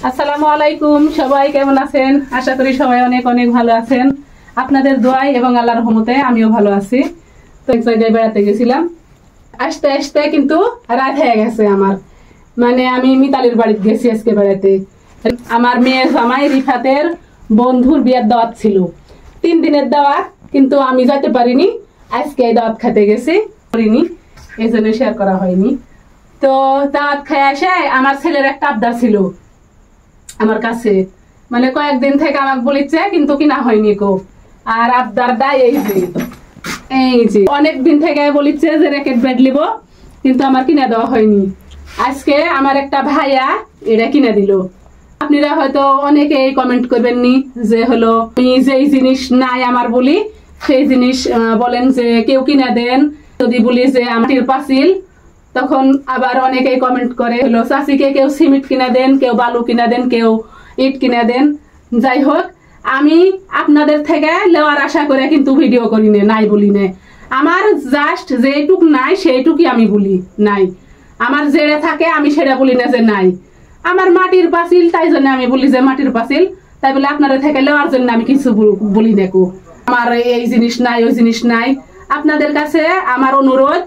আসসালামু আলাইকুম, সবাই কেমন আছেন? আশা করি সবাই অনেক অনেক ভালো আছেন। আপনাদের দোয়ায় এবং আল্লাহর রহমতে আমিও ভালো আছি। তো এক জায়গায় বেড়াতে গেছিলাম, আসতে আসতে কিন্তু রাত হয়ে গেছে আমার। মানে আমি মিতালির বাড়িতে গেছি আজকে বেড়াতে। আমার মেয়ের জামাই রিফাতের বন্ধুর বিয়ের দাওয়াত ছিল, 3 দিনের দাওয়াত, কিন্তু আমি যেতে পারিনি। আজকে দাওয়াত খেতে গেছি, করিনি, এই জন্য শেয়ার করা হয়নি। তো দাওয়াত খেয়ে আসে আমার ছেলের একটা আবদার ছিল আমার কাছে, মানে কয়েকদিন থেকে আমাকে বলেছে, কিন্তু কিনা হয়নি কো। আর আবদারটা এই যে অনেক দিন থেকে বলেছে যে র্যাকেট ব্যাট লিব, কিন্তু আমার কিনে দেওয়া হয়নি। আজকে আমার একটা ভাইয়া এটা কিনে দিল। আপনারা হয়তো অনেকে কমেন্ট করবেন নি যে হলো আমি যেই জিনিস নাই আমার বলি সেই জিনিস বলেন যে কেউ কিনে দেন। যদি বলি যে মাটির পাঁচিল, তখন আবার অনেকেই কমেন্ট করে হলো চাচিকে কেউ সিমেন্ট কিনে দেন, কেউ বালু কিনে দেন, কেউ ইট কিনে দেন। যাই হোক, আমি আপনাদের থেকে লেওয়ার আশা করে কিন্তু ভিডিও করি না, নাই বলি না। আমার জাস্ট যেটুক নাই সেইটুকুই আমি বলি নাই। আমার যেটা থাকে আমি সেটা বলি না যে নাই। আমার মাটির পাঁচিল, তাই জন্য আমি বলি যে মাটির পাঁচিল, তাই বলে আপনাদের থেকে লেওয়ার জন্য আমি কিছু বলি না। আমার এই জিনিস নাই, ওই জিনিস নাই। আপনাদের কাছে আমার অনুরোধ,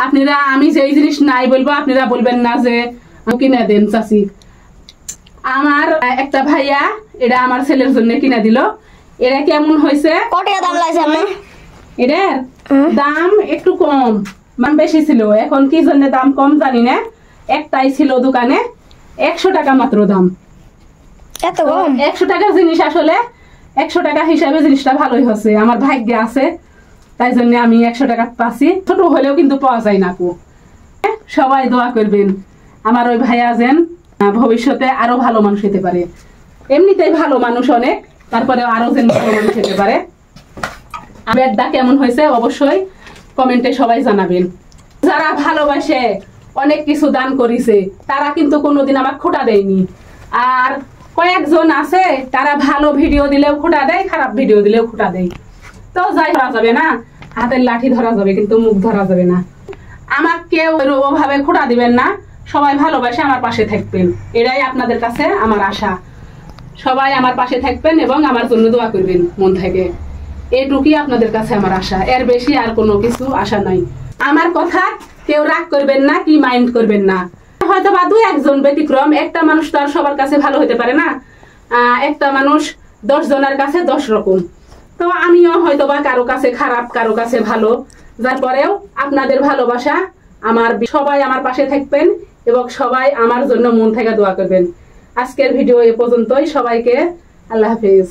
আপনারা আমি যেই জিনিস নাই বলবো আপনারা বলবেন না যে কিনে দেন চাচি। আমার একটা ভাইয়া এটা আমার ছেলের জন্য কিনে দিল। এটা কেমন হয়েছে? এটার দাম একটু কম, দাম বেশি ছিল, এখন কি জন্য দাম কম জানি না। একটাই ছিল দোকানে, 100 টাকা মাত্র দাম। 100 টাকা জিনিস, আসলে 100 টাকা হিসাবে জিনিসটা ভালোই হচ্ছে, আমার ভাগ্যে আছে, তাই জন্য আমি 100 টাকা পাচ্ছি। ছোট হলেও কিন্তু পাওয়া যায় না কো। সবাই দোয়া করবেন আমার ওই ভাইয়া যেন ভবিষ্যতে আরো ভালো মানুষ হতে পারে। এমনিতেই ভালো মানুষ অনেক, তারপরে আরো যেন ভালো মানুষ হতে পারে। বেডটা কেমন হয়েছে অবশ্যই কমেন্টে সবাই জানাবেন। যারা ভালোবাসে, অনেক কিছু দান করেছে, তারা কিন্তু কোনোদিন আমার খোটা দেয়নি। আর কয়েকজন আছে তারা ভালো ভিডিও দিলেও খোটা দেয়, খারাপ ভিডিও দিলেও খোটা দেয়। তো যাই ধরা যাবে না, হাতের লাঠি ধরা যাবে কিন্তু মুখ ধরা যাবে না। আমার কেউ ওভাবে খোটা দিবেন না, সবাই ভালোবাসে আমার পাশে থাকবেন, এটাই আপনাদের কাছে আমার আশা। সবাই আমার পাশে থাকবেন এবং আমার জন্য দোয়া করবেন মন থেকে, এটুকুই আপনাদের কাছে আমার আশা। এর বেশি আর কোনো কিছু আশা নাই। আমার কথা কেউ রাগ করবেন না, কি মাইন্ড করবেন না। হয়তো বা 2-1 জন ব্যতিক্রম, একটা মানুষ তো আর সবার কাছে ভালো হতে পারে না। একটা মানুষ 10 জনের কাছে 10 রকম। তো আমিও হয়তো বা কারো কাছে খারাপ, কারো কাছে ভালো। যার পরেও আপনাদের ভালোবাসা, আমার সবাই আমার পাশে থাকবেন এবং সবাই আমার জন্য মন থেকে দোয়া করবেন। আজকের ভিডিও এ পর্যন্তই। সবাইকে আল্লাহ হাফেজ।